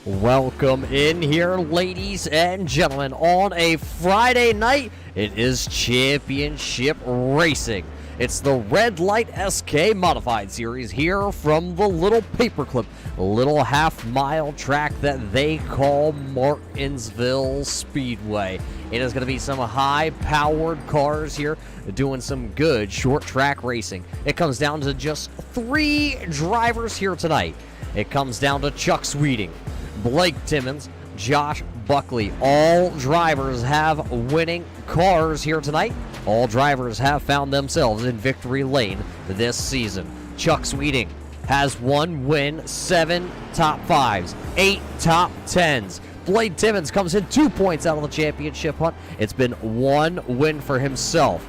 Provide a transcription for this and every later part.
Welcome in here, ladies and gentlemen. On a Friday night, it is championship racing. It's the Red Light SK Modified Series here from the little paperclip, little half-mile track that they call Martinsville Speedway. It is going to be some high-powered cars here doing some good short track racing. It comes down to just 3 drivers here tonight. It comes down to Chuck Sweeting, Blake Timmons, Josh Buckley. All drivers have winning cars here tonight. All drivers have found themselves in victory lane this season. Chuck Sweeting has 1 win, 7 top 5s, 8 top 10s. Blake Timmons comes in 2 points out of the championship hunt. It's been 1 win for himself,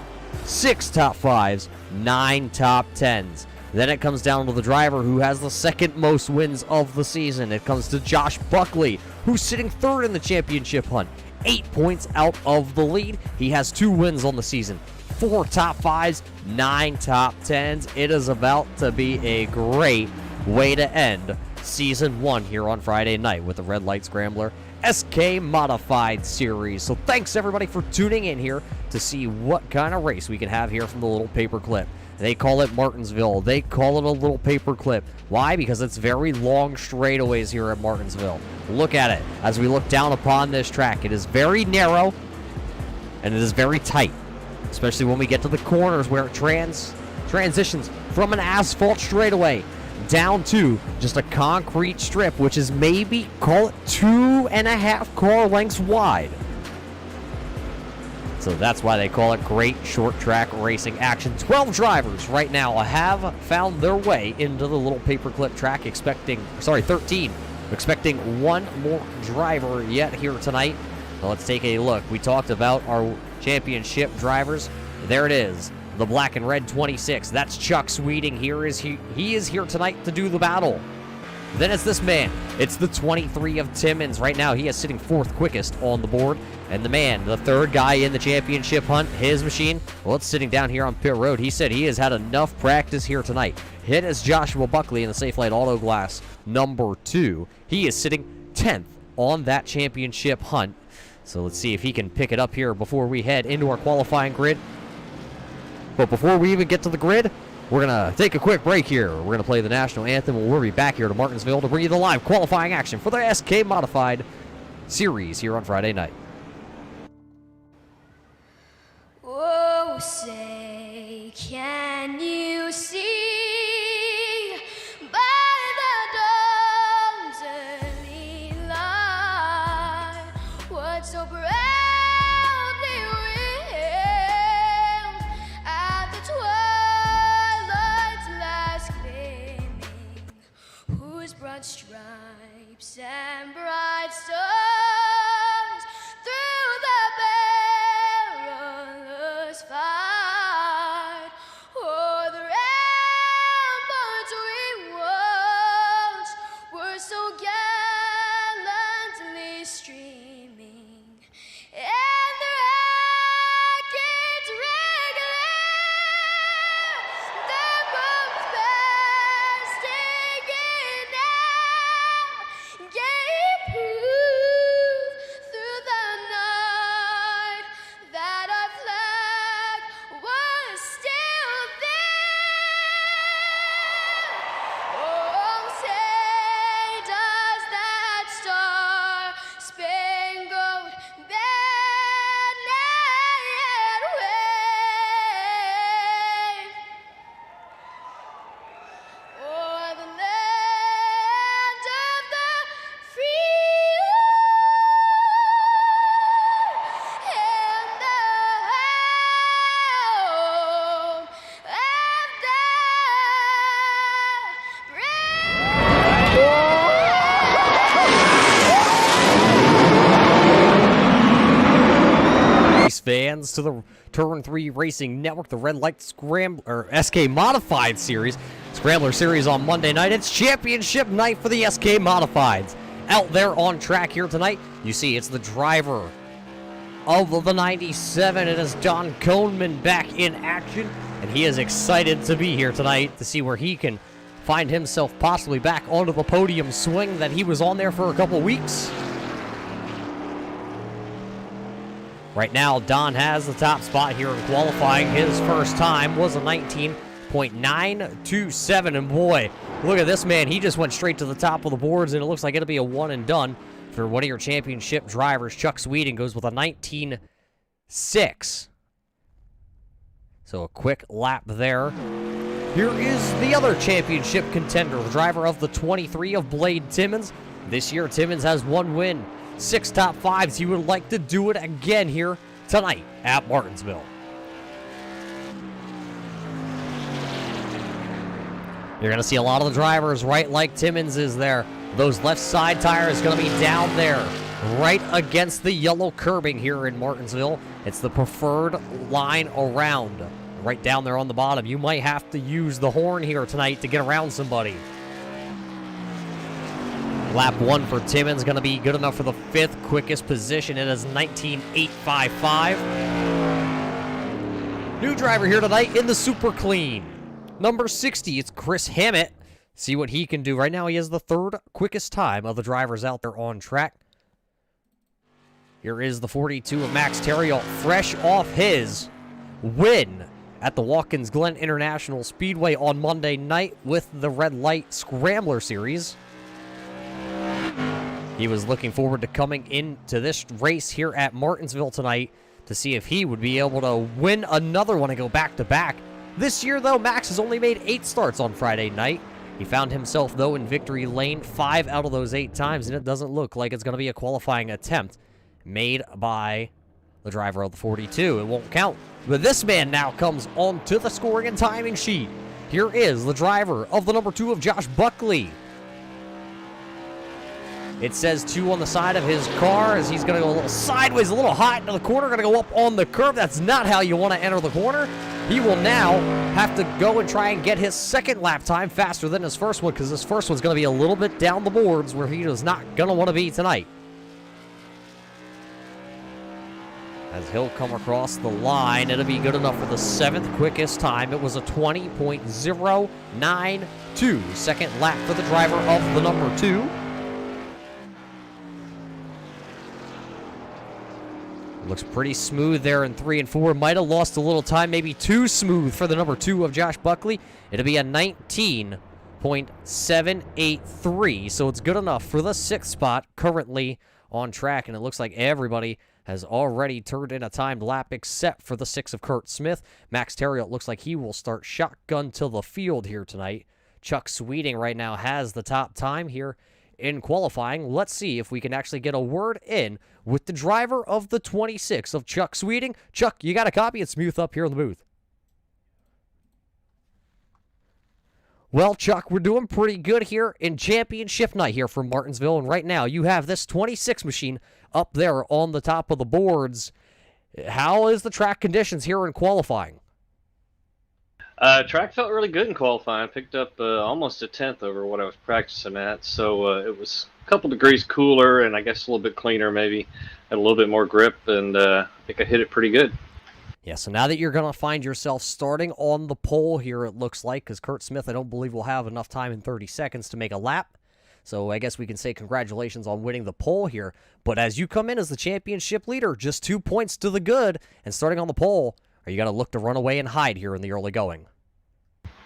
6 top 5s, 9 top 10s. Then it comes down to the driver who has the second most wins of the season. It comes to Josh Buckley, who's sitting 3rd in the championship hunt. 8 points out of the lead. He has 2 wins on the season. 4 top 5s, 9 top 10s. It is about to be a great way to end Season 1 here on Friday night with the Red Light Scrambler SK Modified Series. So thanks everybody for tuning in here to see what kind of race we can have here from the little paperclip. They call it Martinsville. They call it a little paperclip. Why? Because it's very long straightaways here at Martinsville. Look at it as we look down upon this track. It is very narrow and it is very tight, especially when we get to the corners where it transitions from an asphalt straightaway down to just a concrete strip, which is maybe, call it 2.5 car lengths wide. So that's why they call it great short track racing action. 12 drivers right now have found their way into the little paperclip track, 13, expecting 1 more driver yet here tonight. Now let's take a look. We talked about our championship drivers. There it is, the black and red 26. That's Chuck Sweeting. He is here tonight to do the battle. Then it's this man. It's the 23 of Timmons. Right now, he is sitting 4th quickest on the board. And the man, the 3rd guy in the championship hunt, his machine, well, it's sitting down here on pit road. He said he has had enough practice here tonight. It is Joshua Buckley in the Safe Light Auto Glass number 2. He is sitting 10th on that championship hunt. So let's see if he can pick it up here before we head into our qualifying grid. But before we even get to the grid, we're going to take a quick break here. We're going to play the national anthem, and we'll be back here to Martinsville to bring you the live qualifying action for the SK Modified Series here on Friday night. Oh, say, can you see by the dawn's early light what so proudly wailed at the twilight's last gleaming, whose broad stripes and bright stars through the perilous fight o'er the ramparts we watched were so gallantly streaming, and the rackets regular, the bombs bursting in air, gave proof through the night that our flag was still there. Oh, say does that star-spangled banner yet wave o'er the land of the free and the home of the Race fans to the Turn 3 Racing Network, the Red Light Scrambler SK Modified Series. Scrambler Series on Monday night. It's championship night for the SK Modifieds. Out there on track here tonight, you see it's the driver of the 97. It is Don Coneman back in action, and he is excited to be here tonight to see where he can find himself possibly back onto the podium swing that he was on there for a couple weeks. Right now, Don has the top spot here in qualifying. His first time was a 19.927, and boy, look at this man. He just went straight to the top of the boards, and it looks like it'll be a one and done for one of your championship drivers. Chuck Sweeting goes with a 19.6. So a quick lap there. Here is the other championship contender, the driver of the 23 of Blade Timmons. This year, Timmons has one win, 6 top 5s. He would like to do it again here tonight at Martinsville. You're going to see a lot of the drivers right like Timmons is there. Those left side tires going to be down there, right against the yellow curbing here in Martinsville. It's the preferred line around, right down there on the bottom. You might have to use the horn here tonight to get around somebody. Lap 1 for Timmons going to be good enough for the 5th quickest position. It is 19.855. New driver here tonight in the Super Clean. Number 60, it's Chris Hammett. See what he can do. Right now, he has the 3rd quickest time of the drivers out there on track. Here is the 42 of Max Terriot, fresh off his win at the Watkins Glen International Speedway on Monday night with the Red Light Scrambler Series. He was looking forward to coming into this race here at Martinsville tonight to see if he would be able to win another one and go back-to-back. This year, though, Max has only made 8 starts on Friday night. He found himself, though, in victory lane 5 out of those 8 times, and it doesn't look like it's going to be a qualifying attempt made by the driver of the 42. It won't count. But this man now comes onto the scoring and timing sheet. Here is the driver of the number 2 of Josh Buckley. It says 2 on the side of his car as he's going to go a little sideways, a little hot into the corner, going to go up on the curve. That's not how you want to enter the corner. He will now have to go and try and get his second lap time faster than his first one, because his first one's going to be a little bit down the boards where he is not going to want to be tonight. As he'll come across the line, it'll be good enough for the 7th quickest time. It was a 20.092. Second lap for the driver of the number 2. Looks pretty smooth there in 3 and 4. Might have lost a little time, maybe too smooth for the number 2 of Josh Buckley. It'll be a 19.783, so it's good enough for the 6th spot currently on track, and it looks like everybody has already turned in a timed lap except for the 6 of Kurt Smith. Max Terriot looks like he will start shotgun to the field here tonight. Chuck Sweeting right now has the top time here in qualifying. Let's see if we can actually get a word in with the driver of the 26 of Chuck Sweeting. Chuck, you got a copy? It's Muth up here in the booth. Well, Chuck, we're doing pretty good here in championship night here from Martinsville, and right now you have this 26 machine up there on the top of the boards. How is the track conditions here in qualifying? Track felt really good in qualifying. I picked up almost a 10th over what I was practicing at, so it was a couple degrees cooler and I guess a little bit cleaner maybe. Had a little bit more grip, and I think I hit it pretty good. Yeah, so now that you're going to find yourself starting on the pole here, it looks like, because Kurt Smith, I don't believe, will have enough time in 30 seconds to make a lap. So I guess we can say congratulations on winning the pole here. But as you come in as the championship leader, just 2 points to the good, and starting on the pole, are you going to look to run away and hide here in the early going?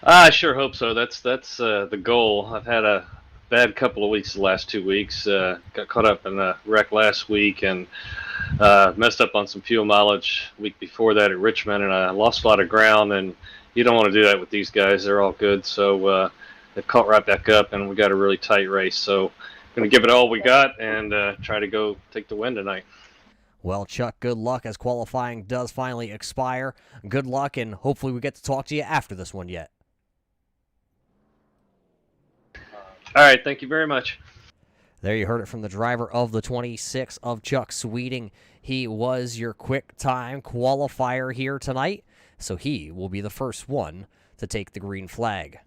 I sure hope so. That's the goal. I've had a bad couple of weeks the last 2 weeks. Got caught up in a wreck last week and messed up on some fuel mileage week before that at Richmond, and I lost a lot of ground, and you don't want to do that with these guys. They're all good, so they've caught right back up, and we got a really tight race. So going to give it all we got and try to go take the win tonight. Well, Chuck, good luck as qualifying does finally expire. Good luck, and hopefully we get to talk to you after this one yet. All right, thank you very much. There you heard it from the driver of the 26 of Chuck Sweeting. He was your quick time qualifier here tonight, so he will be the first one to take the green flag.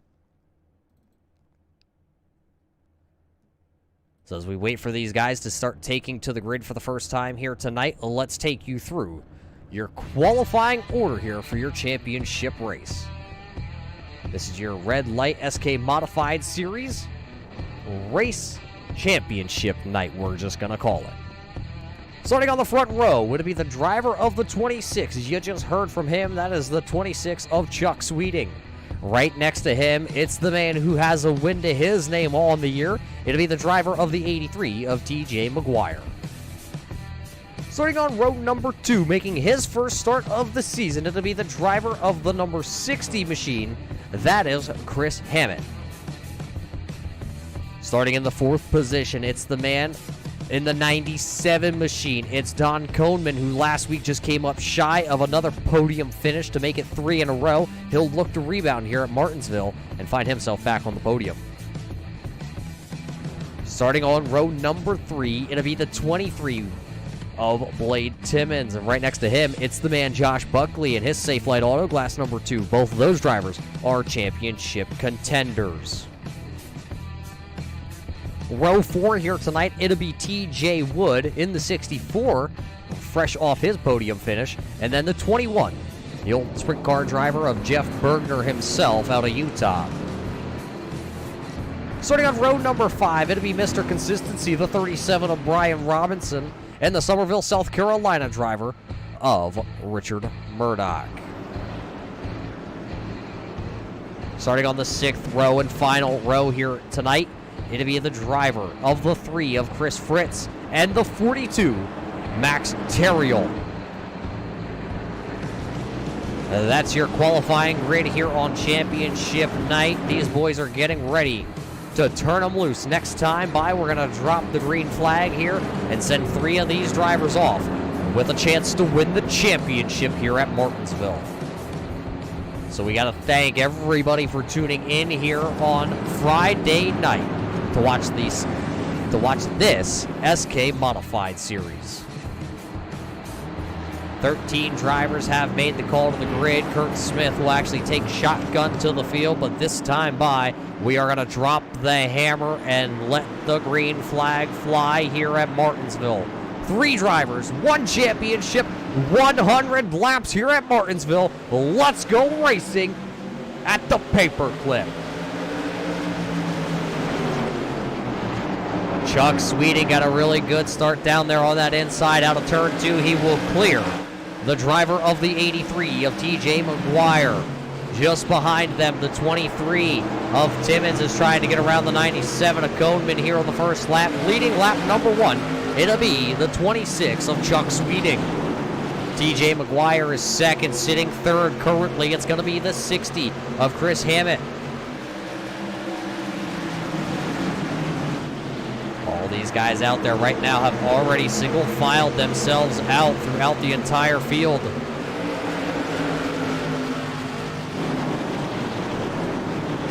So as we wait for these guys to start taking to the grid for the first time here tonight, let's take you through your qualifying order here for your championship race. This is your Red Light SK Modified Series Race Championship night, we're just going to call it. Starting on the front row, would it be the driver of the 26? As you just heard from him, that is the 26 of Chuck Sweeting. Right next to him, it's the man who has a win to his name on the year. It'll be the driver of the 83 of TJ McGuire. Starting on row number 2, making his first start of the season, it'll be the driver of the number 60 machine. That is Chris Hammett. Starting in the 4th position, it's the man in the 97 machine. It's Don Kohnman, who last week just came up shy of another podium finish to make it 3 in a row. He'll look to rebound here at Martinsville and find himself back on the podium. Starting on row number 3, it'll be the 23 of Blade Timmons. And right next to him, it's the man Josh Buckley and his Safe Light Auto Glass number 2. Both of those drivers are championship contenders. Row 4 here tonight, it'll be TJ Wood in the 64, fresh off his podium finish. And then the 21, the old sprint car driver of Jeff Bergner himself out of Utah. Starting on row number 5, it'll be Mr. Consistency, the 37 of Brian Robinson, and the Summerville, South Carolina driver of Richard Murdoch. Starting on the 6th row and final row here tonight, it'll be the driver of the 3 of Chris Fritz and the 42, Max Terriel. That's your qualifying grid here on championship night. These boys are getting ready to turn them loose. Next time by, we're going to drop the green flag here and send 3 of these drivers off with a chance to win the championship here at Martinsville. So we got to thank everybody for tuning in here on Friday night to watch this SK Modified Series. 13 drivers have made the call to the grid. Kurt Smith will actually take shotgun to the field, but this time by, we are going to drop the hammer and let the green flag fly here at Martinsville. 3 drivers, 1 championship, 100 laps here at Martinsville. Let's go racing at the paperclip. Chuck Sweeting got a really good start down there on that inside. Out of turn 2, he will clear the driver of the 83 of TJ McGuire. Just behind them, the 23 of Timmons is trying to get around the 97 of Kohnman here on the first lap. Leading lap number 1, it'll be the 26 of Chuck Sweeting. TJ McGuire is second, sitting third currently. It's going to be the 60 of Chris Hammett. These guys out there right now have already single filed themselves out throughout the entire field.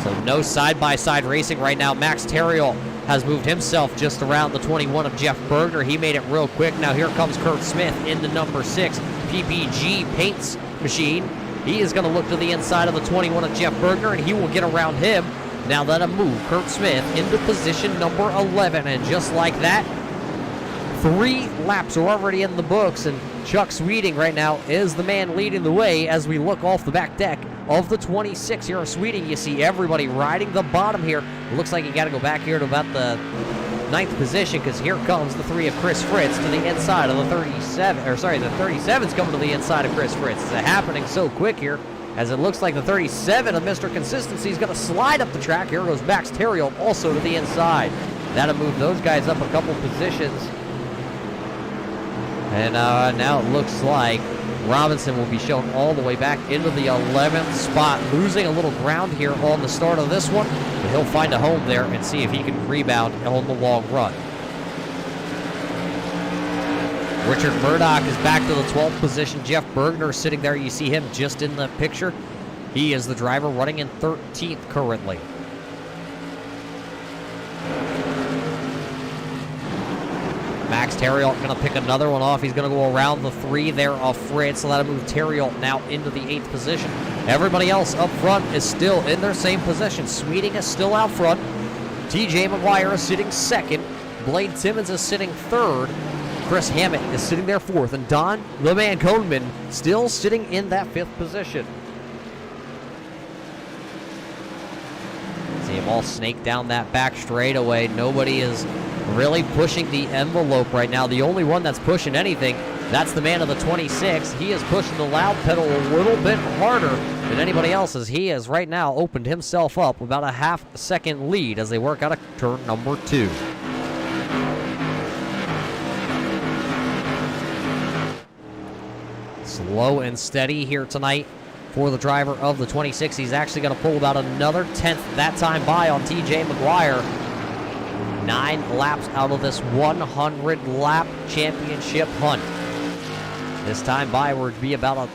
So no side-by-side racing right now. Max Terriel has moved himself just around the 21 of Jeff Bergner. He made it real quick. Now here comes Kurt Smith in the number 6 PPG Paints machine. He is going to look to the inside of the 21 of Jeff Bergner, and he will get around him. Now let him move Kurt Smith into position number 11. And just like that, 3 laps are already in the books. And Chuck Sweeting right now is the man leading the way as we look off the back deck of the 26 here of Sweeting. You see everybody riding the bottom here. It looks like you got to go back here to about the 9th position, because here comes the 3 of Chris Fritz to the inside of the 37. Or sorry, the 37's coming to the inside of Chris Fritz. It's happening so quick here, as it looks like the 37 of Mr. Consistency is going to slide up the track. Here goes Max Terriel also to the inside. That'll move those guys up a couple positions. And now it looks like Robinson will be shown all the way back into the 11th spot, losing a little ground here on the start of this one. But he'll find a home there and see if he can rebound on the long run. Richard Murdoch is back to the 12th position. Jeff Bergner sitting there. You see him just in the picture. He is the driver running in 13th currently. Max Terriel going to pick another one off. He's going to go around the 3 there of Fritz. So that'll move Terriel now into the 8th position. Everybody else up front is still in their same position. Sweeting is still out front. TJ McGuire is sitting 2nd. Blade Timmons is sitting 3rd. Chris Hammett is sitting there 4th, and Don, the man Kohnman, still sitting in that 5th position. them all snake down that back straightaway. Nobody is really pushing the envelope right now. The only one that's pushing anything, that's the man of the 26. He is pushing the loud pedal a little bit harder than anybody else, as he has right now opened himself up about a half-second lead as they work out of turn number 2. Slow and steady here tonight for the driver of the 26. He's actually going to pull about another 10th that time by on TJ McGuire. 9 laps out of this 100-lap championship hunt. This time by would be about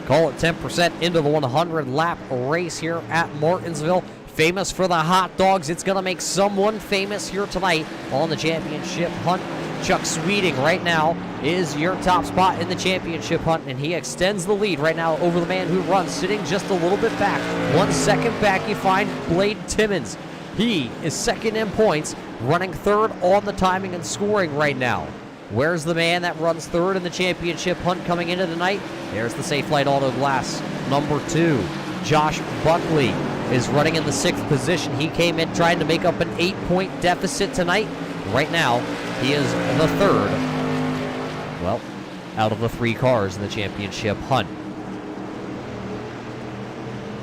call it 10% into the 100-lap race here at Martinsville. Famous for the hot dogs. It's going to make someone famous here tonight on the championship hunt. Chuck Sweeting right now is your top spot in the championship hunt, and he extends the lead right now over the man who runs, sitting just a little bit back. 1 second back, you find Blade Timmons. He is second in points, running third on the timing and scoring right now. Where's the man that runs third in the championship hunt coming into the night? There's the Safe Light Auto Glass, number 2. Josh Buckley is running in the 6th position. He came in trying to make up an 8-point deficit tonight. Right now, he is the third, well, out of the 3 cars in the championship hunt.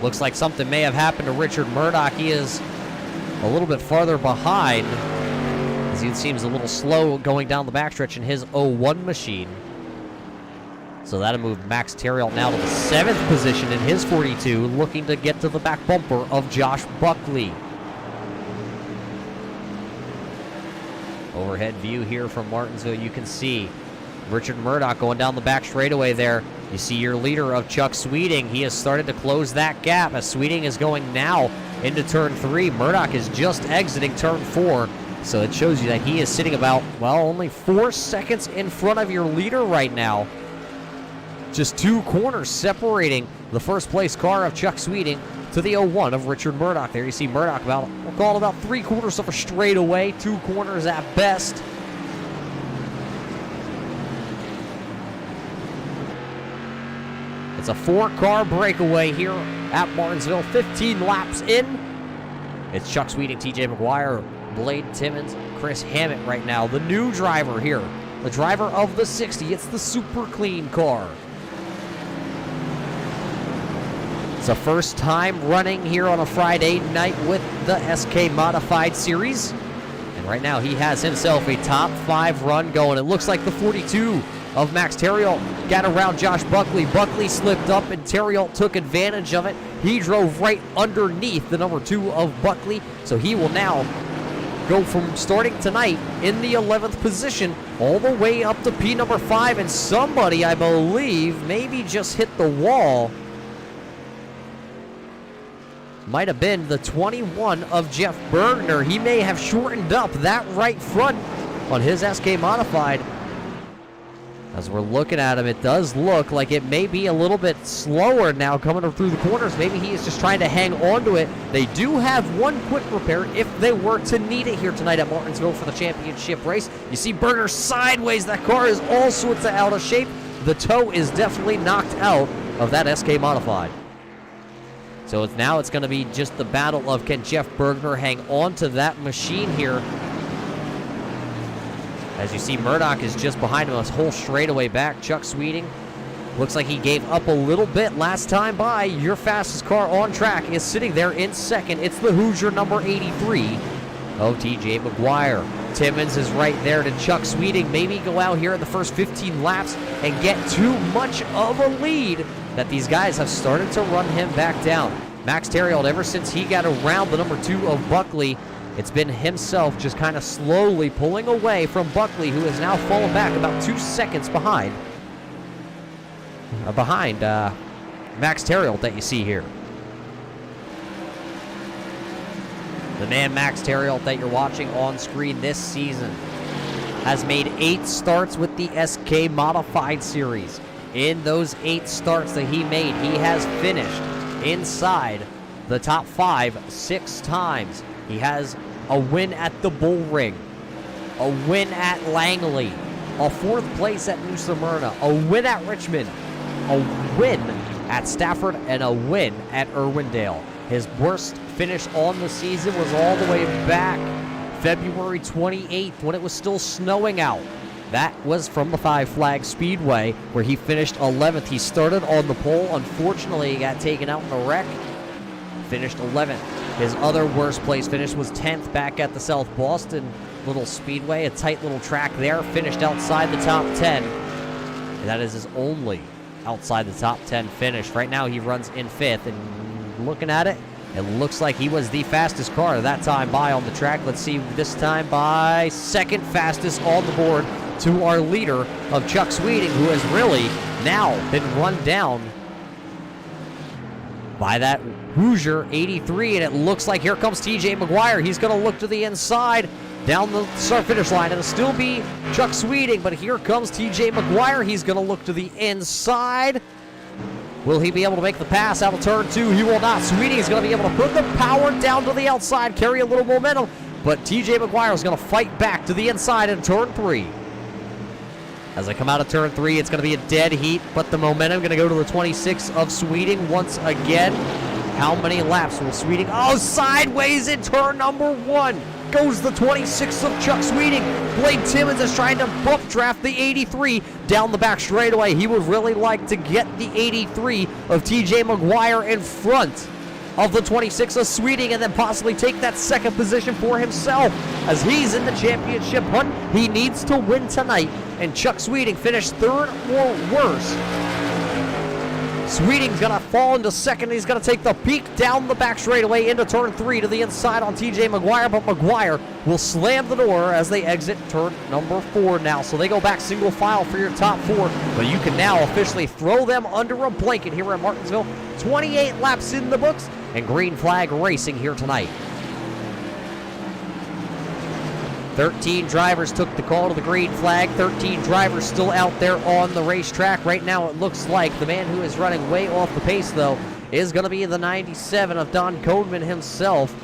Looks like something may have happened to Richard Murdoch. He is a little bit farther behind, as he seems a little slow going down the backstretch in his 01 machine. So that'll move Max Terrill now to the 7th position in his 42, looking to get to the back bumper of Josh Buckley. Overhead view here from Martinsville, you can see Richard Murdoch going down the back straightaway there. You see your leader of Chuck Sweeting. He has started to close that gap as Sweeting is going now into turn 3. Murdoch is just exiting turn 4. So it shows you that he is sitting about, well, only 4 seconds in front of your leader right now. Just 2 corners separating the first place car of Chuck Sweeting to the 01 of Richard Murdoch. There you see Murdoch about, we'll call it about 3/4 of a straightaway, 2 corners at best. It's a 4-car breakaway here at Martinsville, 15 laps in. It's Chuck Sweeting, TJ McGuire, Blade Timmons, Chris Hammett right now, the new driver here, the driver of the 60. It's the super clean car. It's the first time running here on a Friday night with the SK Modified Series. And right now he has himself a top 5 run going. It looks like the 42 of Max Terrill got around Josh Buckley. Buckley slipped up and Terrill took advantage of it. He drove right underneath the number 2 of Buckley. So he will now go from starting tonight in the 11th position all the way up to P number 5. And somebody, I believe, maybe just hit the wall. Might have been the 21 of Jeff Bergner. He may have shortened up that right front on his SK Modified. As we're looking at him, it does look like it may be a little bit slower now coming through the corners. Maybe he is just trying to hang on to it. They do have 1 quick repair if they were to need it here tonight at Martinsville for the championship race. You see Bergner sideways. That car is all sorts of out of shape. The toe is definitely knocked out of that SK Modified. So it's going to be just the battle of, can Jeff Bergner hang on to that machine here? As you see, Murdoch is just behind him, a whole straightaway back. Chuck Sweeting looks like he gave up a little bit last time by. Your fastest car on track is sitting there in second. It's the Hoosier number 83 of TJ McGuire. Timmons is right there to Chuck Sweeting. Maybe go out here in the first 15 laps and get too much of a lead that these guys have started to run him back down. Max Terrill, ever since he got around the number 2 of Buckley, it's been himself just kind of slowly pulling away from Buckley, who has now fallen back about 2 seconds behind Max Terrill that you see here. The man Max Terrill that you're watching on screen this season has made 8 starts with the SK Modified Series. In those 8 starts that he made, he has finished inside the top 5 6 times. He has a win at the Bull Ring, a win at Langley, a 4th place at New Smyrna, a win at Richmond, a win at Stafford, and a win at Irwindale. His worst finish on the season was all the way back February 28th when it was still snowing out. That was from the Five Flag Speedway where he finished 11th. He started on the pole. Unfortunately, he got taken out in a wreck. Finished 11th. His other worst place finish was 10th back at the South Boston Little Speedway, a tight little track there. Finished outside the top 10. And that is his only outside the top 10 finish. Right now he runs in 5th, and looking at it, it looks like he was the fastest car that time by on the track. Let's see this time by second fastest on the board to our leader of Chuck Sweeting, who has really now been run down by that Hoosier 83, and it looks like here comes TJ McGuire. He's going to look to the inside down the start-finish line. It'll still be Chuck Sweeting, but here comes TJ McGuire. He's going to look to the inside. Will he be able to make the pass out of turn 2? He will not. Sweeting is going to be able to put the power down to the outside, carry a little momentum, but TJ McGuire is going to fight back to the inside in turn 3. As I come out of turn 3, it's going to be a dead heat, but the momentum going to go to the 26 of Sweeting once again. How many laps will Sweeting? Oh, sideways in turn number 1 goes the 26 of Chuck Sweeting. Blake Timmons is trying to bump draft the 83 down the back straightaway. He would really like to get the 83 of TJ McGuire in front of the 26 of Sweeting and then possibly take that second position for himself. As he's in the championship hunt, he needs to win tonight, and Chuck Sweeting finished 3rd or worse. Sweeting's going to fall into 2nd. He's going to take the peak down the back straightaway into turn 3 to the inside on TJ McGuire, but McGuire will slam the door as they exit turn number 4 now. So they go back single file for your top 4, but you can now officially throw them under a blanket here at Martinsville. 28 laps in the books, and green flag racing here tonight. 13 drivers took the call to the green flag. 13 drivers still out there on the racetrack. Right now it looks like the man who is running way off the pace, though, is going to be the 97 of Don Codeman himself.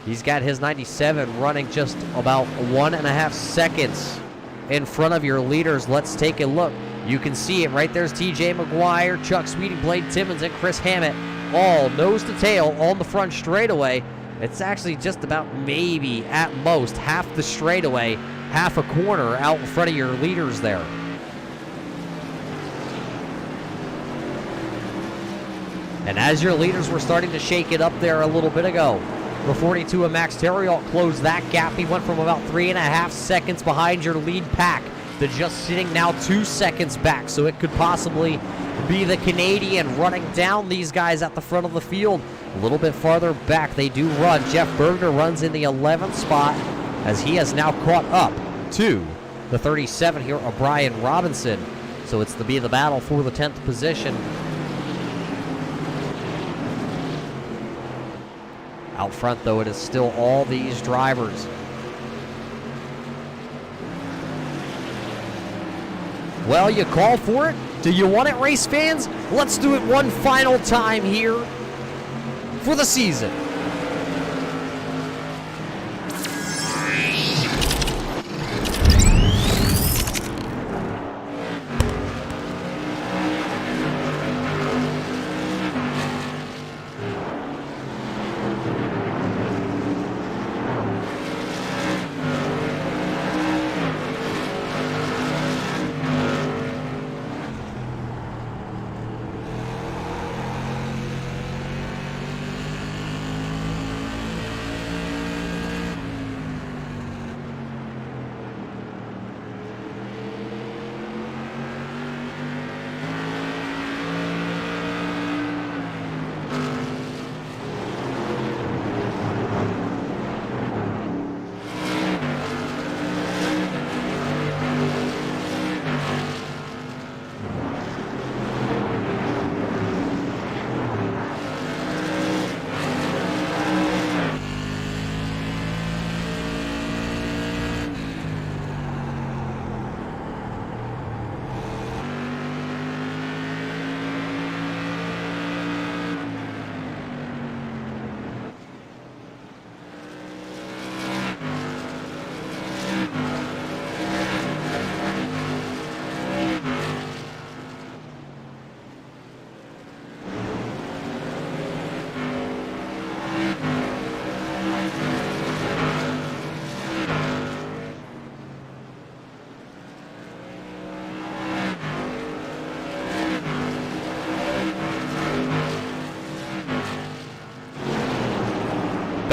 He's got his 97 running just about 1.5 seconds in front of your leaders. Let's take a look. You can see it right there's TJ McGuire, Chuck Sweeting, Blake Timmons, and Chris Hammett, all nose to tail on the front straightaway. It's actually just about maybe at most half the straightaway, half a corner out in front of your leaders there. And as your leaders were starting to shake it up there a little bit ago, the 42 of Max Terriot closed that gap. He went from about 3.5 seconds behind your lead pack to just sitting now 2 seconds back. So it could possibly be the Canadian running down these guys at the front of the field. A little bit farther back, they do run. Jeff Bergner runs in the 11th spot as he has now caught up to the 37 here of Brian Robinson. So it's to be the battle for the 10th position. Out front, though, it is still all these drivers. Well, you call for it. Do you want it, race fans? Let's do it one final time here for the season.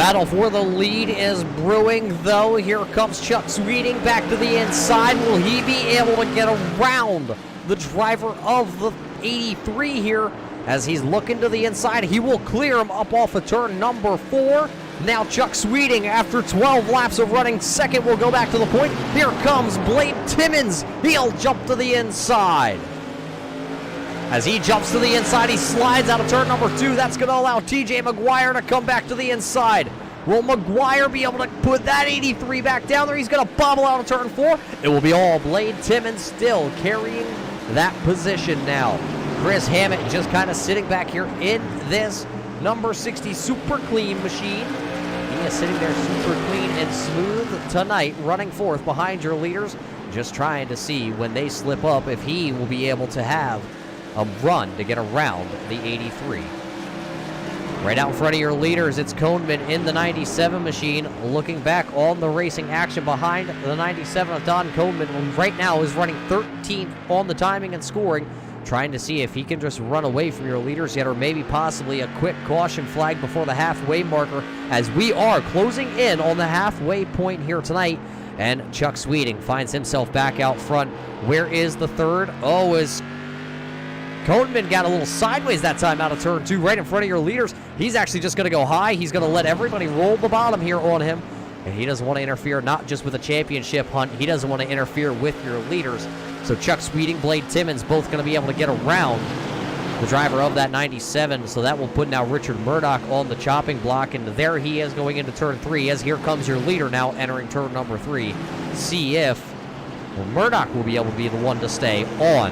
battle for the lead is brewing, though. Here comes Chuck Sweeting back to the inside. Will he be able to get around the driver of the 83 here? As he's looking to the inside, he will clear him up off of turn number 4. Now Chuck Sweeting, after 12 laps of running second, will go back to the point. Here comes Blade Timmons. He'll jump to the inside. As he jumps to the inside, he slides out of turn number 2. That's going to allow TJ McGuire to come back to the inside. Will McGuire be able to put that 83 back down there? He's going to bobble out of turn 4. It will be all Blade Timmons still carrying that position now. Chris Hammett just kind of sitting back here in this number 60 Super Clean machine. He is sitting there super clean and smooth tonight, running fourth behind your leaders, just trying to see when they slip up if he will be able to have a run to get around the 83. Right out in front of your leaders, it's Kohnman in the 97 machine, looking back on the racing action behind the 97 of Don Kohnman, who right now is running 13th on the timing and scoring, trying to see if he can just run away from your leaders yet, or maybe possibly a quick caution flag before the halfway marker, as we are closing in on the halfway point here tonight. And Chuck Sweeting finds himself back out front. Where is the third? Oh, is Kohnman got a little sideways that time out of turn 2, right in front of your leaders. He's actually just going to go high. He's going to let everybody roll the bottom here on him. And he doesn't want to interfere, not just with a championship hunt. He doesn't want to interfere with your leaders. So Chuck Sweeting, Blade Timmons, both going to be able to get around the driver of that 97. So that will put now Richard Murdoch on the chopping block. And there he is going into turn 3, as here comes your leader now entering turn number 3. See if Murdoch will be able to be the one to stay on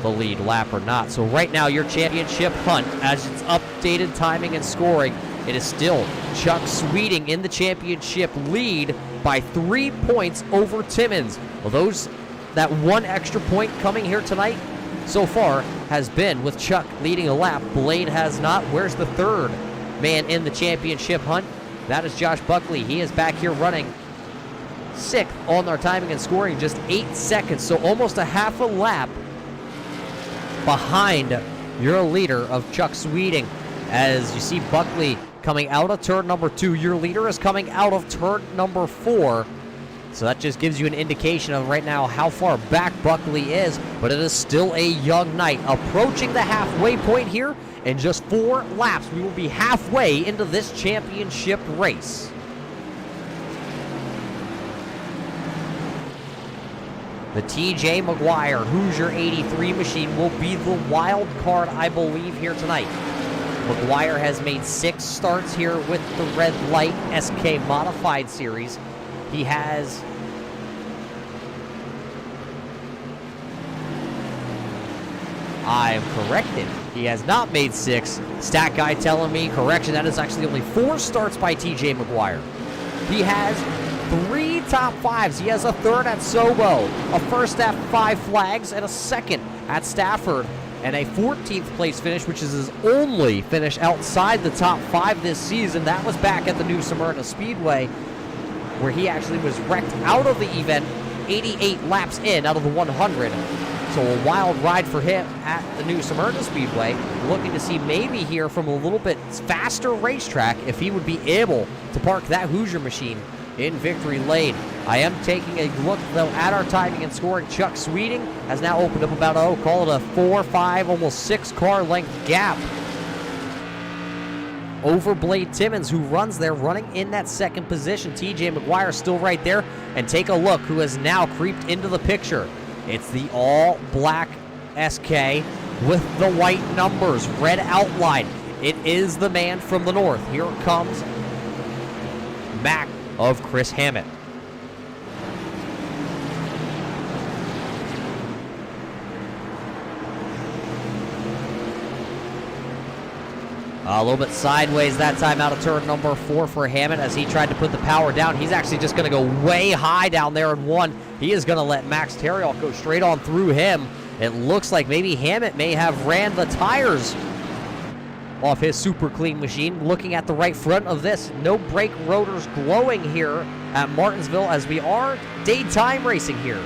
the lead lap or not. So right now your championship hunt, as it's updated timing and scoring, it is still Chuck Sweeting in the championship lead by 3 points over Timmons. Well, that one extra point coming here tonight so far has been with Chuck leading a lap. Blade has not. Where's the third man in the championship hunt? That is Josh Buckley. He is back here running 6th on our timing and scoring, just 8 seconds, so almost a half a lap behind your leader of Chuck Sweeting. As you see Buckley coming out of turn number 2, your leader is coming out of turn number 4. So that just gives you an indication of right now how far back Buckley is, but it is still a young night. Approaching the halfway point here, in just 4 laps, we will be halfway into this championship race. The TJ McGuire Hoosier 83 machine will be the wild card, I believe, here tonight. McGuire has made 6 starts here with the Red Light SK Modified Series. He has I'm corrected. He has not made 6. Stat guy telling me, correction, that is actually only 4 starts by TJ McGuire. He has 3 top 5s. He has a 3rd at Sobo, a 1st at 5 Flags, and a 2nd at Stafford, and a 14th place finish, which is his only finish outside the top 5 this season. That was back at the New Smyrna Speedway, where he actually was wrecked out of the event 88 laps in out of the 100. So a wild ride for him at the New Smyrna Speedway. Looking to see maybe here from a little bit faster racetrack if he would be able to park that Hoosier machine in victory lane. I am taking a look, though, at our timing and scoring. Chuck Sweeting has now opened up about, call it a 4, 5, almost 6 car length gap over Blade Timmons, who runs there, running in that 2nd position. TJ McGuire still right there. And take a look who has now creeped into the picture. It's the all-black SK with the white numbers, red outline. It is the man from the north. Here comes Mac of Chris Hammett. A little bit sideways that time out of turn number 4 for Hammett as he tried to put the power down. He's actually just going to go way high down there in 1. He is going to let Max Terrioff go straight on through him. It looks like maybe Hammett may have ran the tires off his super clean machine. Looking at the right front of this, no brake rotors glowing here at Martinsville, as we are daytime racing here.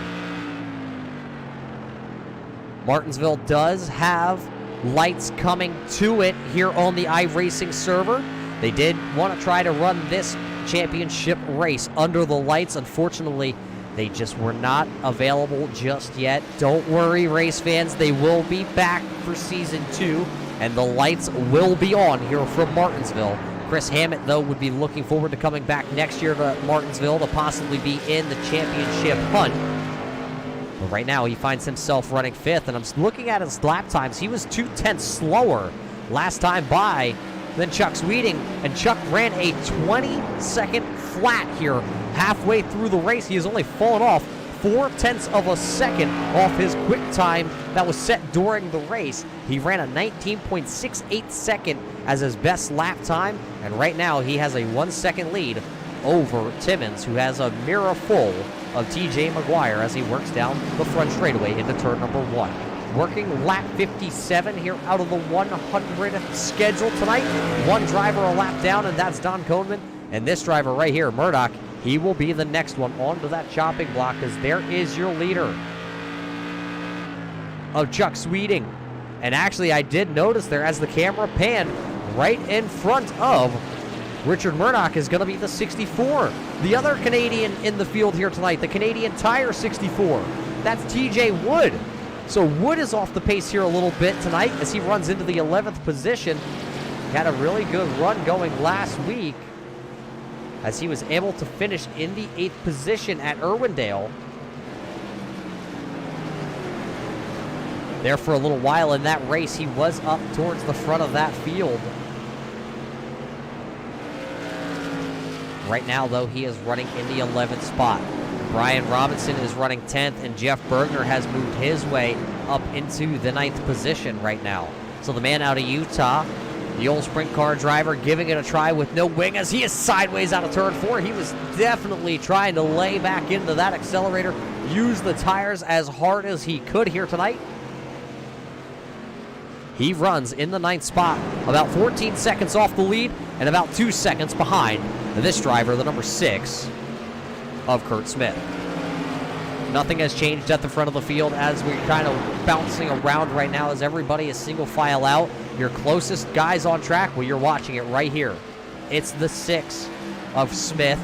Martinsville does have lights coming to it here on the iRacing server. They did want to try to run this championship race under the lights. Unfortunately, they just were not available just yet. Don't worry, race fans. They will be back for Season 2, and the lights will be on here from Martinsville. Chris Hammett, though, would be looking forward to coming back next year to Martinsville to possibly be in the championship hunt. But right now, he finds himself running 5th, and I'm looking at his lap times. He was 2/10 slower last time by than Chuck Sweeting, and Chuck ran a 20-second flat here halfway through the race. He has only fallen off 0.4 of a second off his quick time that was set during the race. He ran a 19.68 second as his best lap time, and right now he has a 1 second lead over Timmons, who has a mirror full of TJ McGuire as he works down the front straightaway into turn number 1. Working lap 57 here out of the 100 schedule tonight. One driver a lap down, and that's Don Coleman. And this driver right here, Murdoch, he will be the next one onto that chopping block, as there is your leader of Chuck Sweeting. And actually, I did notice there as the camera panned, right in front of Richard Murdoch is going to be the 64. The other Canadian in the field here tonight, the Canadian Tire 64. That's TJ Wood. So Wood is off the pace here a little bit tonight as he runs into the 11th position. He had a really good run going last week as he was able to finish in the 8th position at Irwindale. There for a little while in that race, he was up towards the front of that field. Right now, though, he is running in the 11th spot. Brian Robinson is running 10th, and Jeff Bergner has moved his way up into the 9th position right now. So the man out of Utah, the old sprint car driver, giving it a try with no wing as he is sideways out of turn 4. He was definitely trying to lay back into that accelerator, use the tires as hard as he could here tonight. He runs in the 9th spot, about 14 seconds off the lead and about 2 seconds behind this driver, the number 6 of Kurt Smith. Nothing has changed at the front of the field as we're kind of bouncing around right now as everybody is single file out. Your closest guys on track, well, you're watching it right here. It's the 6 of Smith.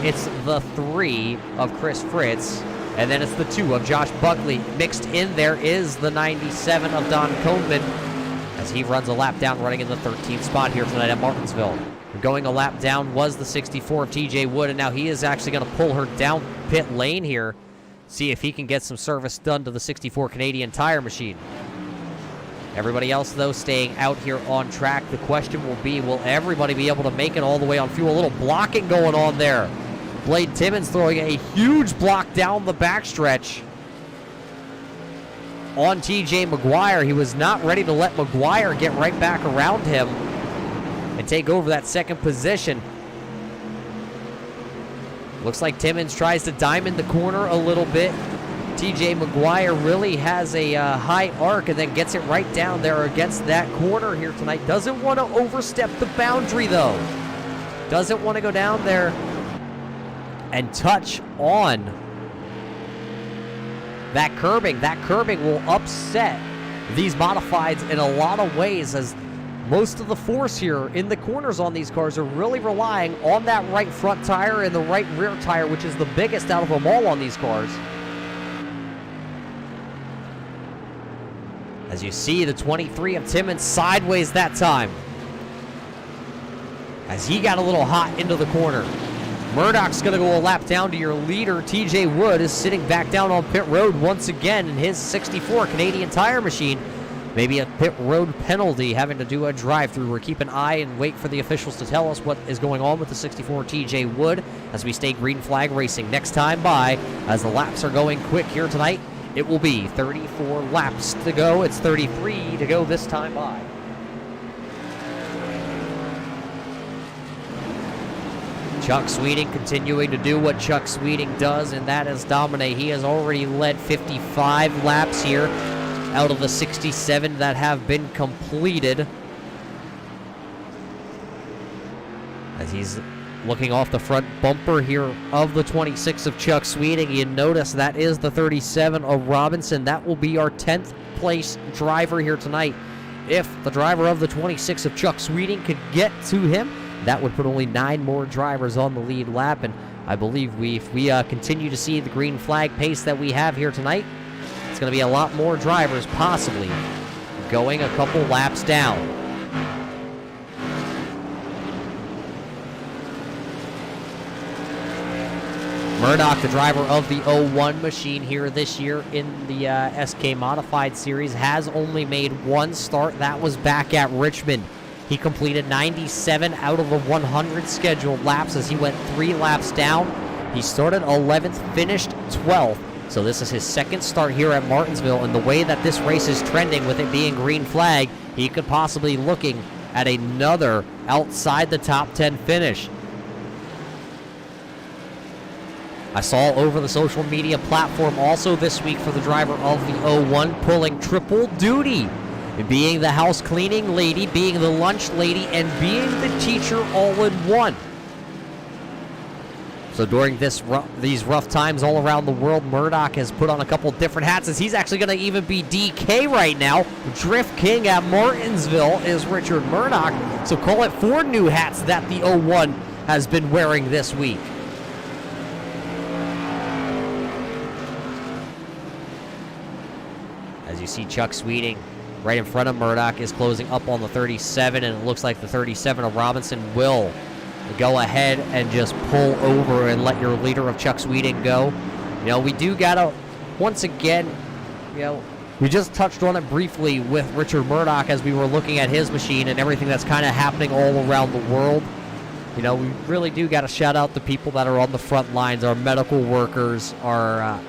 It's the 3 of Chris Fritz. And then it's the 2 of Josh Buckley. Mixed in there is the 97 of Don Coleman as he runs a lap down, running in the 13th spot here tonight at Martinsville. Going a lap down was the 64 of TJ Wood, and now he is actually going to pull her down pit lane here, see if he can get some service done to the 64 Canadian Tire machine. Everybody else, though, staying out here on track. The question will be, will everybody be able to make it all the way on fuel? A little blocking going on there. Blade Timmons throwing a huge block down the backstretch on TJ McGuire. He was not ready to let McGuire get right back around him and take over that second position. Looks like Timmons tries to diamond the corner a little bit. TJ McGuire really has a high arc and then gets it right down there against that corner here tonight. Doesn't want to overstep the boundary, though. Doesn't want to go down there and touch on that curbing. That curbing will upset these modifieds in a lot of ways, as most of the force here in the corners on these cars are really relying on that right front tire and the right rear tire, which is the biggest out of them all on these cars. As you see, the 23 of Timmons sideways that time, as he got a little hot into the corner. Murdoch's going to go a lap down to your leader. TJ Wood is sitting back down on pit road once again in his 64 Canadian Tire machine. Maybe a pit road penalty, having to do a drive-through. We'll keep an eye and wait for the officials to tell us what is going on with the 64 TJ Wood as we stay green flag racing. Next time by, as the laps are going quick here tonight, it will be 34 laps to go. It's 33 to go this time by. Chuck Sweeting continuing to do what Chuck Sweeting does, and that is dominate. He has already led 55 laps here out of the 67 that have been completed. As he's looking off the front bumper here of the 26 of Chuck Sweeting, you notice that is the 37 of Robinson. That will be our 10th place driver here tonight. If the driver of the 26 of Chuck Sweeting could get to him, That would put only 9 more drivers on the lead lap, and I believe if we continue to see the green flag pace that we have here tonight, it's going to be a lot more drivers possibly going a couple laps down. Murdoch, the driver of the 01 machine here this year in the SK Modified Series, has only made one start. That was back at Richmond. He completed 97 out of the 100 scheduled laps as he went 3 laps down. He started 11th, finished 12th. So this is his second start here at Martinsville, and the way that this race is trending with it being green flag, he could possibly be looking at another outside the top 10 finish. I saw over the social media platform also this week for the driver of the 01 pulling triple duty, being the house cleaning lady, being the lunch lady, and being the teacher all in one. So during these rough times all around the world, Murdoch has put on a couple different hats, as he's actually going to even be DK right now. Drift King at Martinsville is Richard Murdoch. So call it 4 new hats that the 01 has been wearing this week. As you see, Chuck Sweeting right in front of Murdoch is closing up on the 37, and it looks like the 37 of Robinson will go ahead and just pull over and let your leader of Chuck Sweeting go. You know, we do gotta, once again, you know, we just touched on it briefly with Richard Murdoch as we were looking at his machine and everything that's kind of happening all around the world. You know, we really do gotta shout out the people that are on the front lines, our medical workers, our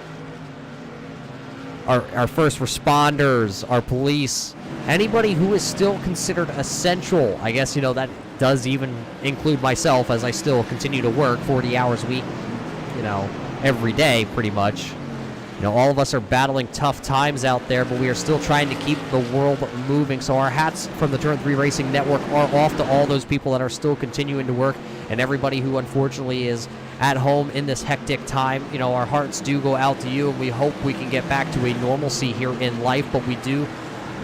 first responders, our police, anybody who is still considered essential. I guess, you know, that does even include myself, as I still continue to work 40 hours a week, you know, every day pretty much. You know, all of us are battling tough times out there, but we are still trying to keep the world moving. So our hats from the Turn 3 Racing Network are off to all those people that are still continuing to work, and everybody who unfortunately is at home in this hectic time. You know, our hearts do go out to you, and we hope we can get back to a normalcy here in life, but we do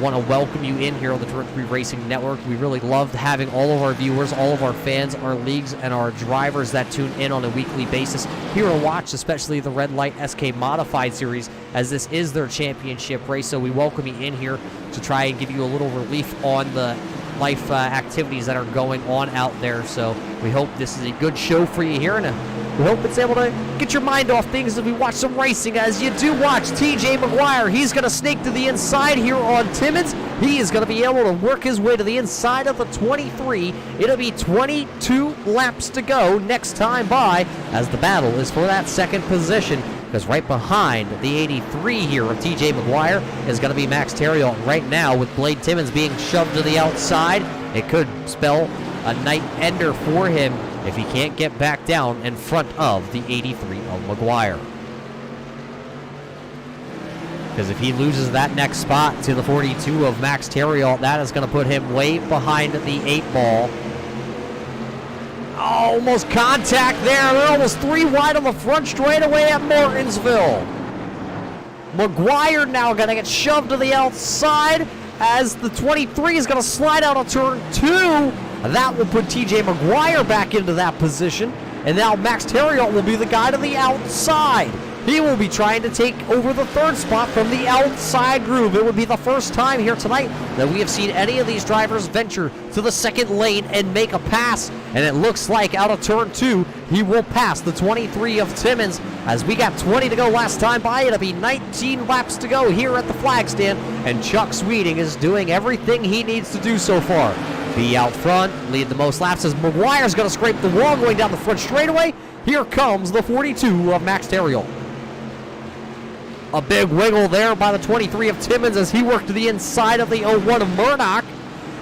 want to welcome you in here on the Turn 3 Racing Network. We really loved having all of our viewers, all of our fans, our leagues, and our drivers that tune in on a weekly basis here to watch, especially the Red Light SK Modified Series, as this is their championship race. So we welcome you in here to try and give you a little relief on the life activities that are going on out there. So we hope this is a good show for you here, and we hope it's able to get your mind off things as we watch some racing. As you do watch TJ McGuire, he's going to snake to the inside here on Timmons. He is going to be able to work his way to the inside of the 23. It'll be 22 laps to go next time by, as the battle is for that second position, because right behind the 83 here of TJ McGuire is going to be Max Terriot. Right now, with Blade Timmons being shoved to the outside, it could spell a night ender for him if he can't get back down in front of the 83 of McGuire. Because if he loses that next spot to the 42 of Max Terriot, that is going to put him way behind the 8 ball. Almost contact there. They're almost 3 wide on the front straightaway at Martinsville. McGuire now going to get shoved to the outside as the 23 is going to slide out of turn 2. That will put TJ McGuire back into that position. And now Max Terriot will be the guy to the outside. He will be trying to take over the 3rd spot from the outside groove. It would be the first time here tonight that we have seen any of these drivers venture to the 2nd lane and make a pass. And it looks like out of turn 2, he will pass the 23 of Timmons. As we got 20 to go last time by, it'll be 19 laps to go here at the flag stand. And Chuck Sweeting is doing everything he needs to do so far. Be out front, lead the most laps as McGuire's going to scrape the wall going down the front straightaway. Here comes the 42 of Max Terriot. A big wiggle there by the 23 of Timmons as he worked to the inside of the 01 of Murdoch.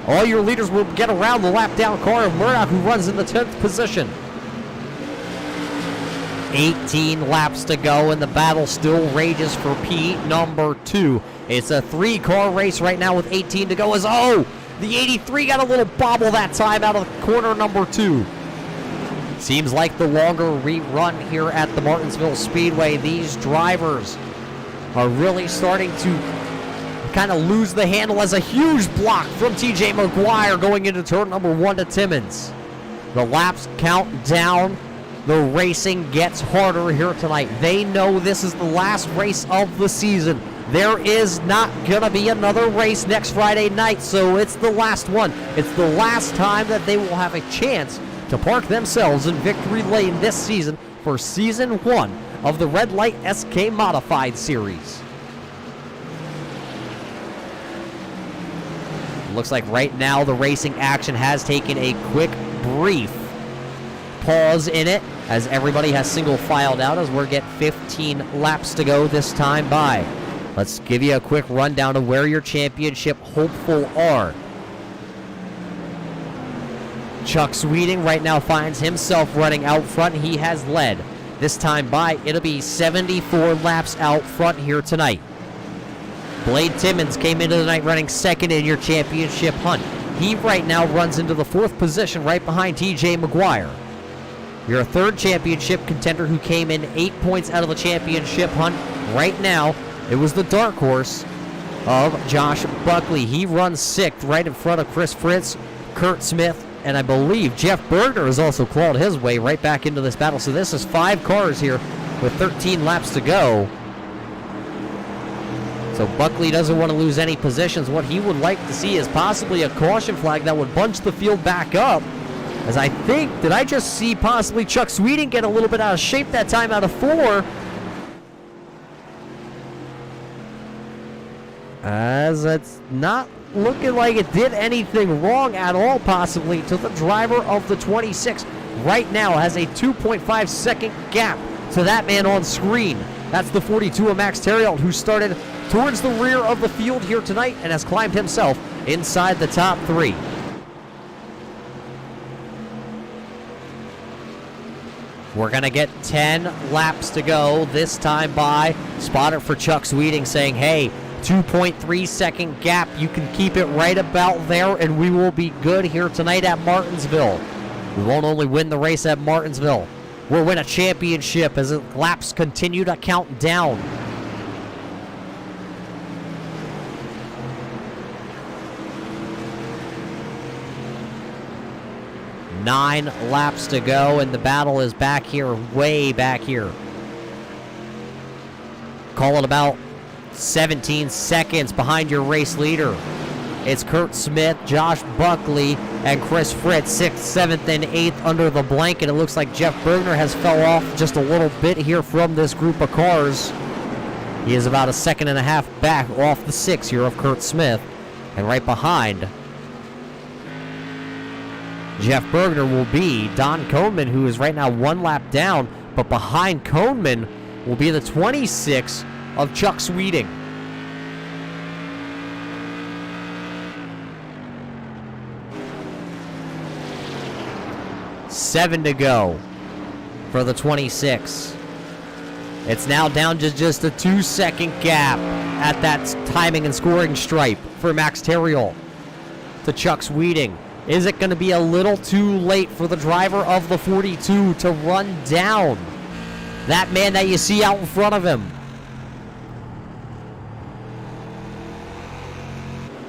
All your leaders will get around the lap down car of Murdoch, who runs in the 10th position. 18 laps to go, and the battle still rages for P number 2. It's a 3-car race right now with 18 to go as, the 83 got a little bobble that time out of corner number 2. Seems like the longer rerun here at the Martinsville Speedway, these drivers are really starting to kind of lose the handle as a huge block from TJ McGuire going into turn number 1 to Timmons. The laps count down. The racing gets harder here tonight. They know this is the last race of the season. There is not going to be another race next Friday night, so it's the last one. It's the last time that they will have a chance to park themselves in victory lane this season for Season 1 of the Red Light SK Modified Series. Looks like right now the racing action has taken a quick, brief pause in it as everybody has single filed out as we're getting 15 laps to go this time by. Let's give you a quick rundown of where your championship hopeful are. Chuck Sweeting right now finds himself running out front. He has led. This time by, it'll be 74 laps out front here tonight. Blade Timmons came into the night running second in your championship hunt. He right now runs into the 4th position right behind TJ McGuire. Your third championship contender who came in 8 points out of the championship hunt. Right now, it was the dark horse of Josh Buckley. He runs 6th right in front of Chris Fritz, Kurt Smith, and I believe Jeff Bergner has also clawed his way right back into this battle. So this is 5 cars here with 13 laps to go. So Buckley doesn't want to lose any positions. What he would like to see is possibly a caution flag that would bunch the field back up. As I think, did I just see possibly Chuck Sweeting get a little bit out of shape that time out of 4? As it's not looking like it did anything wrong at all possibly to the driver of the 26. Right now has a 2.5 second gap to that man on screen. That's the 42 of Max Theriault, who started towards the rear of the field here tonight and has climbed himself inside the top 3. We're going to get 10 laps to go this time by. Spotter for Chuck Sweeting saying, hey, 2.3 second gap. You can keep it right about there, and we will be good here tonight at Martinsville. We won't only win the race at Martinsville, we'll win a championship as the laps continue to count down. Nine laps to go, and the battle is back here, way back here. Call it about 17 seconds behind your race leader. It's Kurt Smith, Josh Buckley, and Chris Fritz, 6th, 7th, and 8th under the blanket. It looks like Jeff Bergner has fell off just a little bit here from this group of cars. He is about a second and a half back off the 6 here of Kurt Smith. And right behind Jeff Bergner will be Don Coneman, who is right now 1 lap down, but behind Coneman will be the 26 of Chuck Sweeting. Seven to go for the 26. It's now down to just a 2-second gap at that timing and scoring stripe for Max Theriault to Chuck Sweeting. Is it going to be a little too late for the driver of the 42 to run down that man that you see out in front of him?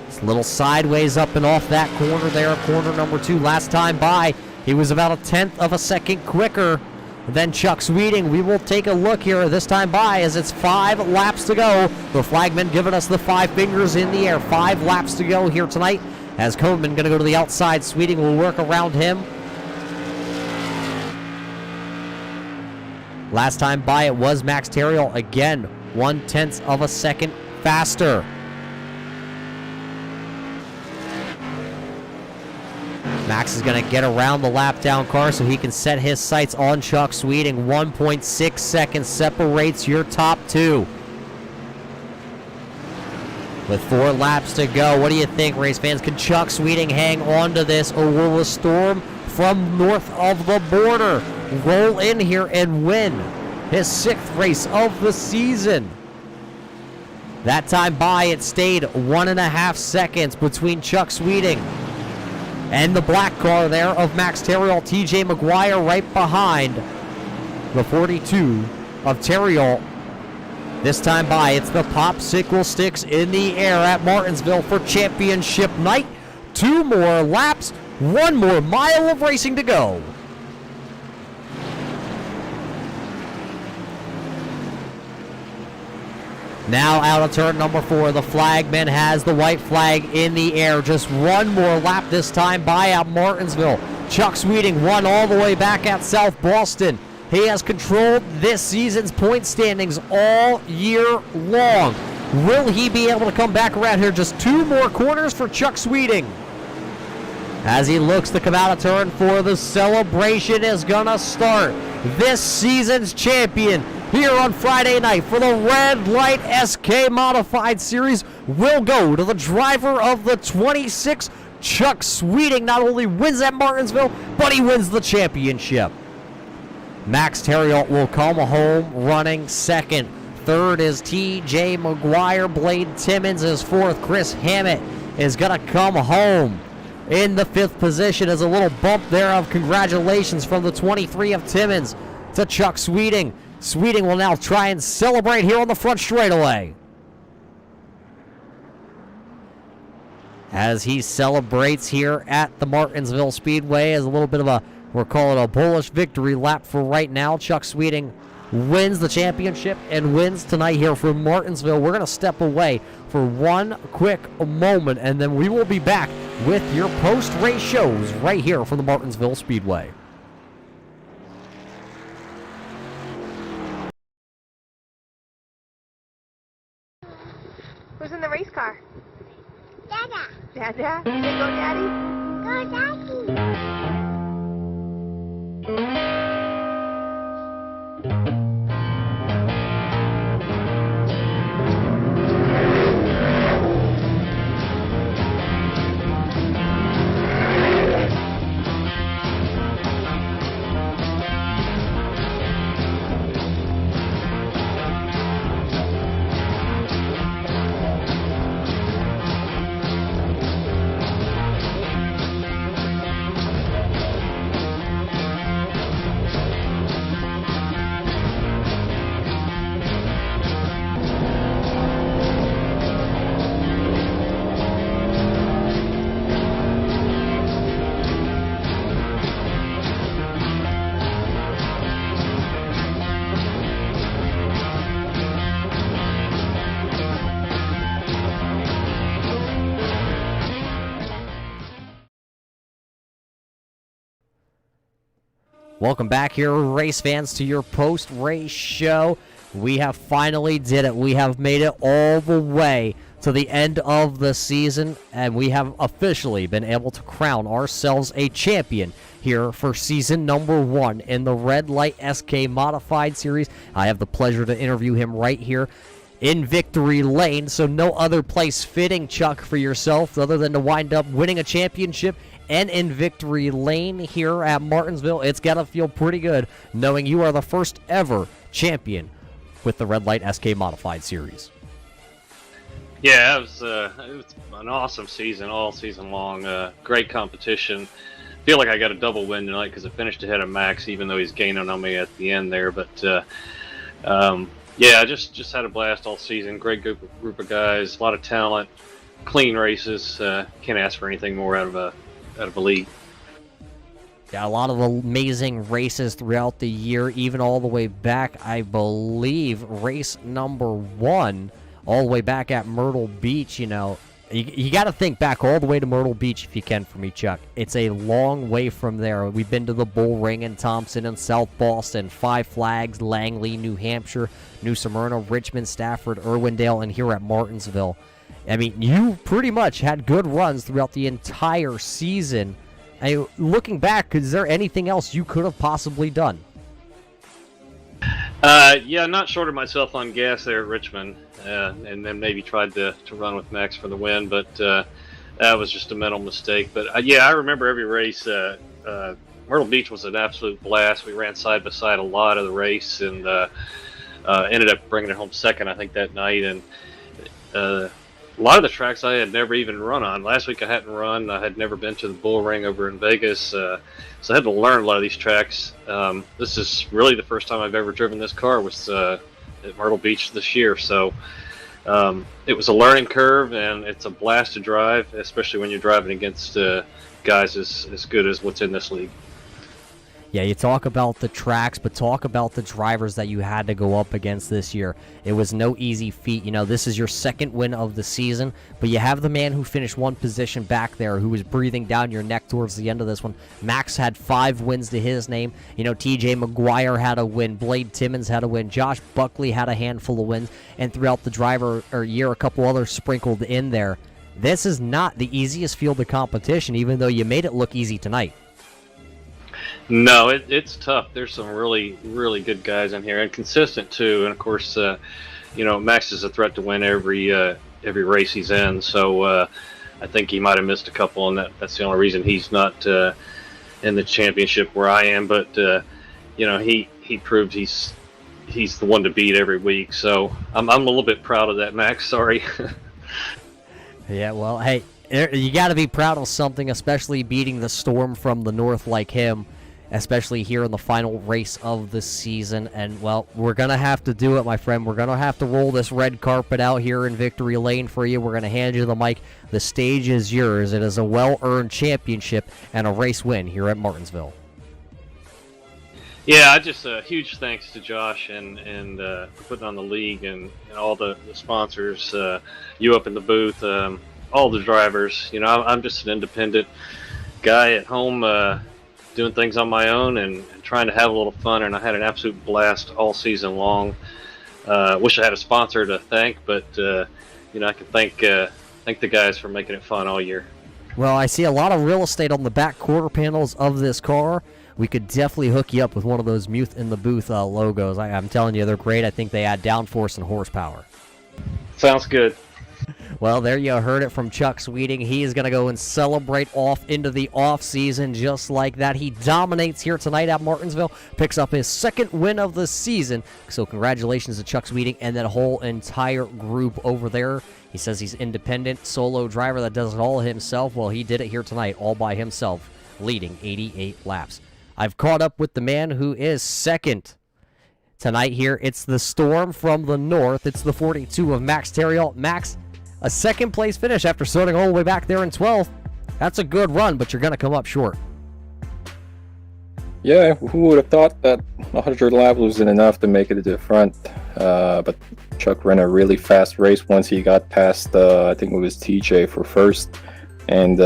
It's a little sideways up and off that corner there, corner number 2. Last time by, he was about a 1/10 of a second quicker than Chuck Sweeting. We will take a look here this time by as it's 5 laps to go. The flagman giving us the 5 fingers in the air. 5 laps to go here tonight. As Coneman going to go to the outside, Sweeting will work around him. Last time by, it was Max Theriault again, 1/10 of a second faster. Max is going to get around the lap down car so he can set his sights on Chuck Sweeting. 1.6 seconds separates your top 2. With 4 laps to go, what do you think, race fans? Can Chuck Sweeting hang on to this, or will the storm from north of the border roll in here and win his 6th race of the season? That time by, it stayed 1.5 seconds between Chuck Sweeting and the black car there of Max Theriault. TJ McGuire right behind the 42 of Theriault. This time by, it's the popsicle sticks in the air at Martinsville for championship night. 2 more laps. One more mile of racing to go. Now out of turn number 4, the flagman has the white flag in the air. Just one more lap this time by at Martinsville. Chuck Sweeting won all the way back at South Boston. He has controlled this season's point standings all year long. Will he be able to come back around here? Just 2 more corners for Chuck Sweeting. As he looks to come out of turn 4, the celebration is gonna start. This season's champion here on Friday night for the Red Light SK Modified Series will go to the driver of the 26, Chuck Sweeting. Not only wins at Martinsville, but he wins the championship. Max Terriot will come home running second. Third is T.J. McGuire. Blade Timmons is fourth. Chris Hammett is going to come home in the 5th position. As a little bump there of congratulations from the 23 of Timmons to Chuck Sweeting. Sweeting will now try and celebrate here on the front straightaway. As he celebrates here at the Martinsville Speedway as a little bit of a, we're calling a bullish victory lap for right now. Chuck Sweeting wins the championship and wins tonight here from Martinsville. We're going to step away for one quick moment, and then we will be back with your post-race shows right here from the Martinsville Speedway. Who's in the race car? Dada. Dada? Say go, Daddy? Go, Daddy. Welcome back here, race fans, to your post-race show. We have finally did it. We have made it all the way to the end of the season, and we have officially been able to crown ourselves a champion here for season number 1 in the Red Light SK Modified Series. I have the pleasure to interview him right here in Victory Lane, so no other place fitting, Chuck, for yourself other than to wind up winning a championship and in Victory Lane here at Martinsville. It's got to feel pretty good knowing you are the first ever champion with the Red Light SK Modified Series. Yeah, it was an awesome season, all season long. Great competition. Feel like I got a double win tonight because I finished ahead of Max, even though he's gaining on me at the end there. But yeah, just had a blast all season. Great group of guys, a lot of talent, clean races. Can't ask for anything more out of a league. Yeah, a lot of amazing races throughout the year, even all the way back, I believe, race number 1, all the way back at Myrtle Beach. You know, you got to think back all the way to Myrtle Beach if you can for me, Chuck. It's a long way from there. We've been to the Bull Ring in Thompson and South Boston, Five Flags, Langley, New Hampshire, New Smyrna, Richmond, Stafford, Irwindale, and here at Martinsville. I mean, you pretty much had good runs throughout the entire season. Looking back, is there anything else you could have possibly done? Yeah, not short of myself on gas there at Richmond, and then maybe tried to run with Max for the win, but that was just a mental mistake. But yeah, I remember every race. Myrtle Beach was an absolute blast. We ran side by side a lot of the race, and ended up bringing it home second, I think, that night. And a lot of the tracks I had never even run on. Last week I hadn't run. I had never been to the Bull Ring over in Vegas, so I had to learn a lot of these tracks. This is really the first time I've ever driven this car was at Myrtle Beach this year. So It was a learning curve, and it's a blast to drive, especially when you're driving against guys as good as what's in this league. Yeah, you talk about the tracks, but talk about the drivers that you had to go up against this year. It was no easy feat. You know, this is your second win of the season, but you have the man who finished one position back there who was breathing down your neck towards the end of this one. Max had 5 wins to his name. You know, TJ McGuire had a win. Blade Timmons had a win. Josh Buckley had a handful of wins. And throughout the driver or year, a couple others sprinkled in there. This is not the easiest field of competition, even though you made it look easy tonight. No, it's tough. There's some really, really good guys in here, and consistent too. And of course, you know, Max is a threat to win every race he's in. So I think he might have missed a couple, and that's the only reason he's not in the championship where I am. But you know, he proved he's the one to beat every week. So I'm a little bit proud of that, Max. Sorry. Yeah, well, hey, you got to be proud of something, especially beating the Storm from the north like him, especially here in the final race of the season. And, well, we're going to have to do it, my friend. We're going to have to roll this red carpet out here in Victory Lane for you. We're going to hand you the mic. The stage is yours. It is a well-earned championship and a race win here at Martinsville. Yeah, just huge thanks to Josh and for putting on the league and all the sponsors, you up in the booth, all the drivers. You know, I'm just an independent guy at home doing things on my own and trying to have a little fun, and I had an absolute blast all season long. Wish I had a sponsor to thank, but you know, I can thank the guys for making it fun all year. Well, I see a lot of real estate on the back quarter panels of this car. We could definitely hook you up with one of those Muth in the Booth logos. I'm telling you, they're great. I think they add downforce and horsepower. Sounds good. Well, there you heard it from Chuck Sweeting. He is going to go and celebrate off into the off-season just like that. He dominates here tonight at Martinsville, picks up his second win of the season. So congratulations to Chuck Sweeting and that whole entire group over there. He says he's independent, solo driver that does it all himself. Well, he did it here tonight all by himself, leading 88 laps. I've caught up with the man who is second tonight here. It's the Storm from the north. It's the 42 of Max Terriol. Max, a second-place finish after starting all the way back there in 12th. That's a good run, but you're going to come up short. Yeah, who would have thought that 100 laps wasn't enough to make it to the front? But Chuck ran a really fast race once he got past, I think it was TJ for first. And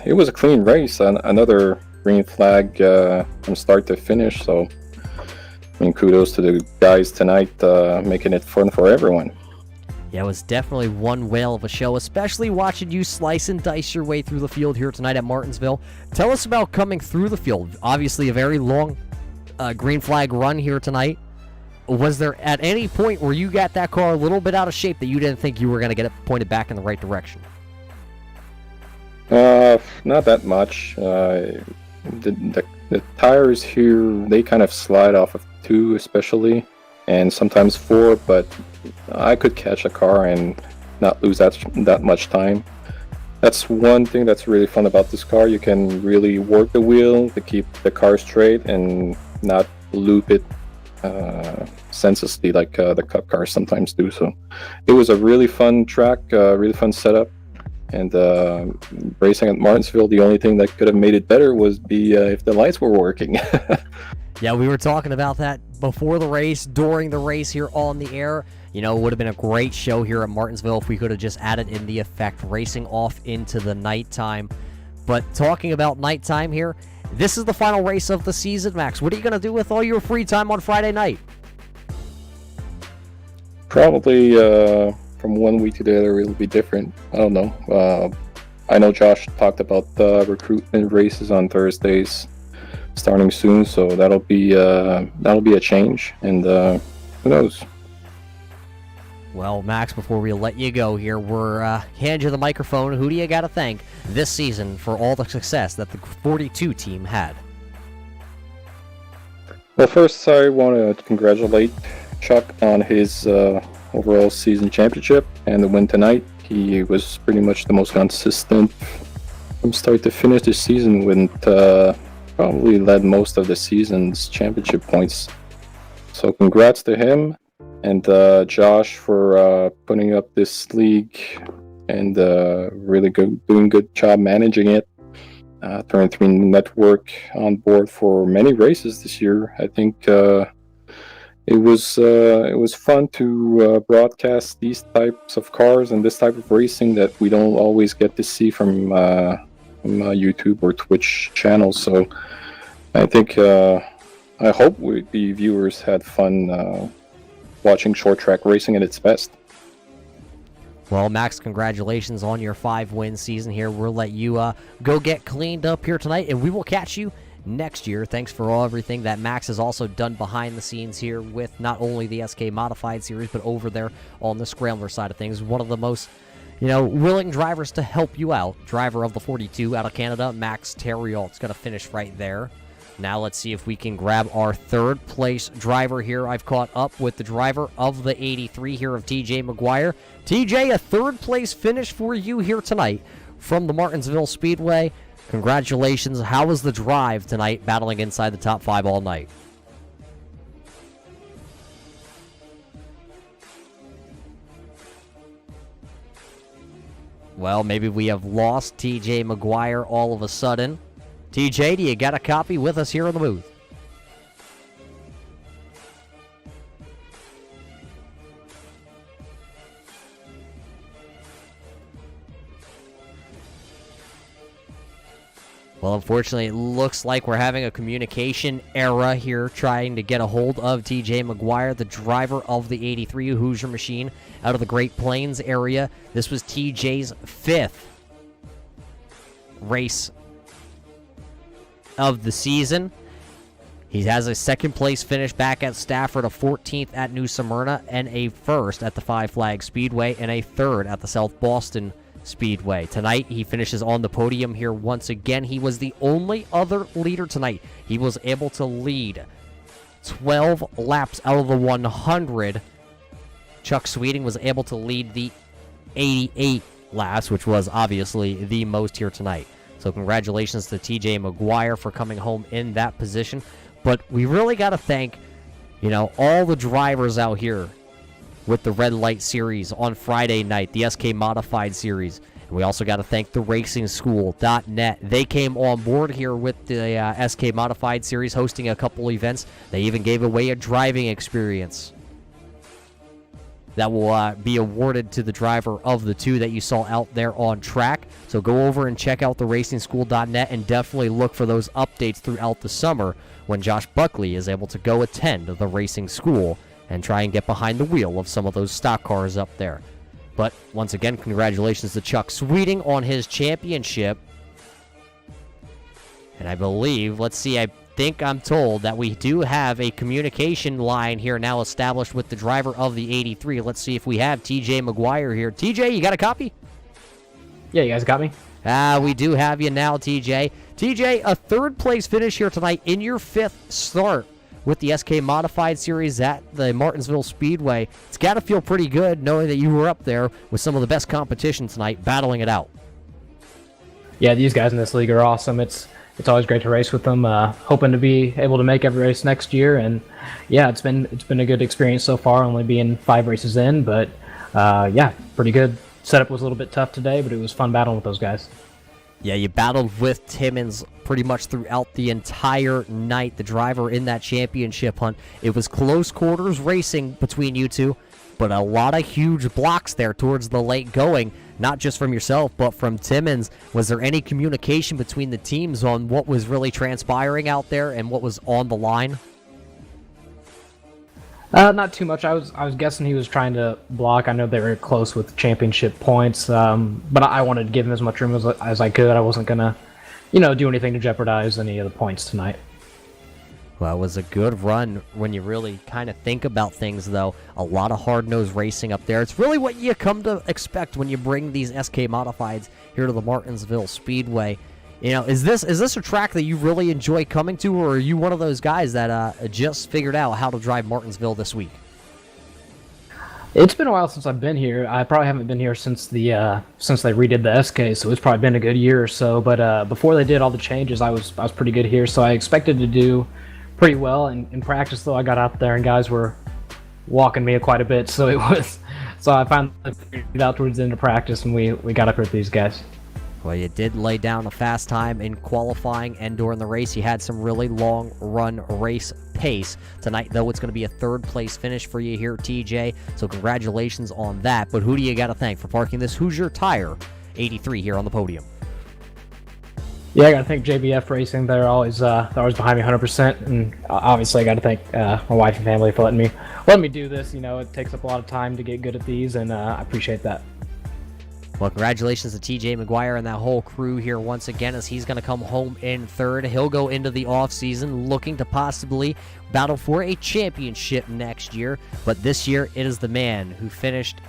it was a clean race. Another green flag from start to finish. So, I mean, kudos to the guys tonight, making it fun for everyone. Yeah, it was definitely one whale of a show, especially watching you slice and dice your way through the field here tonight at Martinsville. Tell us about coming through the field. Obviously, a very long green flag run here tonight. Was there at any point where you got that car a little bit out of shape that you didn't think you were going to get it pointed back in the right direction? Not that much. The tires here, they kind of slide off of 2 especially, and sometimes 4, but I could catch a car and not lose that much time. That's one thing that's really fun about this car. You can really work the wheel to keep the car straight and not loop it senselessly like the Cup cars sometimes do. So it was a really fun track, really fun setup. And racing at Martinsville, the only thing that could have made it better was if the lights were working. Yeah, we were talking about that before the race, during the race here on the air. You know, it would have been a great show here at Martinsville if we could have just added in the effect, racing off into the nighttime. But talking about nighttime here, this is the final race of the season, Max. What are you going to do with all your free time on Friday night? Probably from one week to the other, it'll be different. I don't know. I know Josh talked about recruitment races on Thursdays starting soon, so that'll be a change, and who knows. Well, Max, before we let you go here, we're hand you the microphone. Who do you got to thank this season for all the success that the 42 team had? Well, first I want to congratulate Chuck on his overall season championship and the win tonight. He was pretty much the most consistent from start to finish this season, with probably led most of the season's championship points. So congrats to him. and Josh for putting up this league and really doing good job managing it. Turn 3 Network on board for many races this year. I think it was fun to broadcast these types of cars and this type of racing that we don't always get to see from YouTube or Twitch channels. So I think I hope the viewers had fun watching short track racing at its best. Well, Max, congratulations on your 5-win season here. We'll let you go get cleaned up here tonight, and we will catch you next year. Thanks for everything that Max has also done behind the scenes here with not only the SK Modified Series, but over there on the Scrambler side of things. One of the most, willing drivers to help you out. Driver of the 42 out of Canada, Max Terriolt's going to finish right there. Now let's see if we can grab our third place driver here. I've caught up with the driver of the 83 here of TJ McGuire. TJ, a third place finish for you here tonight from the Martinsville Speedway. Congratulations. How was the drive tonight, battling inside the top 5 all night? Well, maybe we have lost TJ McGuire all of a sudden. TJ, do you got a copy with us here in the booth? Well, unfortunately, it looks like we're having a communication error here trying to get a hold of TJ McGuire, the driver of the 83 Hoosier Machine out of the Great Plains area. This was TJ's 5th race of the season. He has a 2nd place finish back at Stafford, a 14th at New Smyrna, and a 1st at the Five Flag Speedway, and a 3rd at the South Boston Speedway. Tonight, he finishes on the podium here once again. He was the only other leader tonight. He was able to lead 12 laps out of the 100. Chuck Sweeting was able to lead the 88 laps, which was obviously the most here tonight. So congratulations to TJ McGuire for coming home in that position. But we really got to thank, all the drivers out here with the Red Light Series on Friday night, the SK Modified Series. And we also got to thank the RacingSchool.net. They came on board here with the SK Modified Series, hosting a couple events. They even gave away a driving experience that will be awarded to the driver of the 2 that you saw out there on track. So go over and check out the RacingSchool.net and definitely look for those updates throughout the summer when Josh Buckley is able to go attend the racing school and try and get behind the wheel of some of those stock cars up there. But once again, congratulations to Chuck Sweeting on his championship. And I believe, I'm told that we do have a communication line here now established with the driver of the 83. Let's see if we have TJ McGuire here. TJ, you got a copy? Yeah, you guys got me? We do have you now, TJ. TJ, a 3rd place finish here tonight in your 5th start with the SK Modified Series at the Martinsville Speedway. It's got to feel pretty good knowing that you were up there with some of the best competition tonight, battling it out. Yeah, these guys in this league are awesome. It's always great to race with them. Hoping to be able to make every race next year, and yeah, it's been a good experience so far. Only being 5 races in, but yeah, pretty good. Setup was a little bit tough today, but it was fun battling with those guys. Yeah, you battled with Timmons pretty much throughout the entire night, the driver in that championship hunt. It was close quarters racing between you two, but a lot of huge blocks there towards the late going, not just from yourself, but from Timmons. Was there any communication between the teams on what was really transpiring out there and what was on the line? Not too much. I was guessing he was trying to block. I know they were close with championship points, but I wanted to give him as much room as I could. I wasn't gonna, do anything to jeopardize any of the points tonight. Well, it was a good run when you really kind of think about things, though. A lot of hard-nosed racing up there. It's really what you come to expect when you bring these SK Modifieds here to the Martinsville Speedway. Is this a track that you really enjoy coming to, or are you one of those guys that just figured out how to drive Martinsville this week? It's been a while since I've been here. I probably haven't been here since they redid the SK, so it's probably been a good year or so. But before they did all the changes, I was pretty good here, so I expected to do pretty well in practice. Though I got out there and guys were walking me quite a bit. So I finally figured it out towards the end of practice, and we got up here with these guys. Well, you did lay down a fast time in qualifying and during the race. You had some really long run race pace. Tonight, though, it's going to be a third-place finish for you here, TJ, so congratulations on that. But who do you got to thank for parking this Hoosier Tire 83 here on the podium? Yeah, I got to thank JBF Racing. They're always behind me 100%, and obviously I got to thank my wife and family for letting me do this. You know, it takes up a lot of time to get good at these, and I appreciate that. Well, congratulations to TJ McGuire and that whole crew here once again, as he's going to come home in third. He'll go into the offseason looking to possibly battle for a championship next year. But this year, it is the man who finished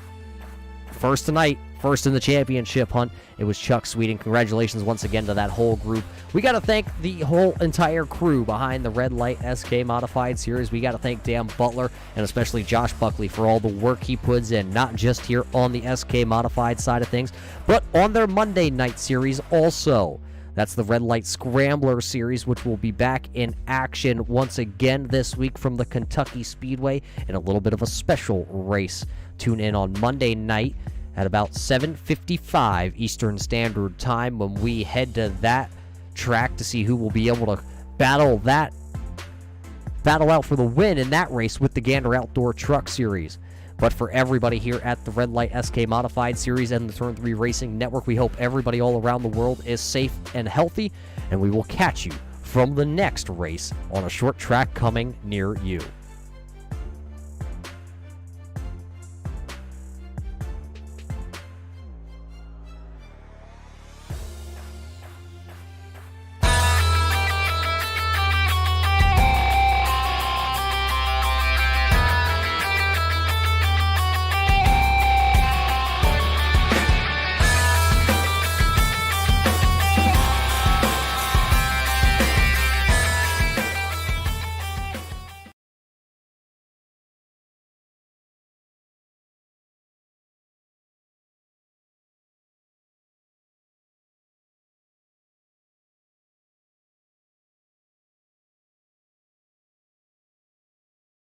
first tonight, first in the championship hunt. It was Chuck Sweeting. Congratulations once again to that whole group. We got to thank the whole entire crew behind the Red Light SK Modified Series. We got to thank Dan Butler and especially Josh Buckley for all the work he puts in, not just here on the SK Modified side of things, but on their Monday night series also. That's the Red Light Scrambler Series, which will be back in action once again this week from the Kentucky Speedway in a little bit of a special race. Tune in on Monday night at about 7:55 Eastern Standard Time when we head to that track to see who will be able to battle out for the win in that race with the Gander Outdoor Truck Series. But for everybody here at the Red Light SK Modified Series and the Turn 3 Racing Network, we hope everybody all around the world is safe and healthy, and we will catch you from the next race on a short track coming near you.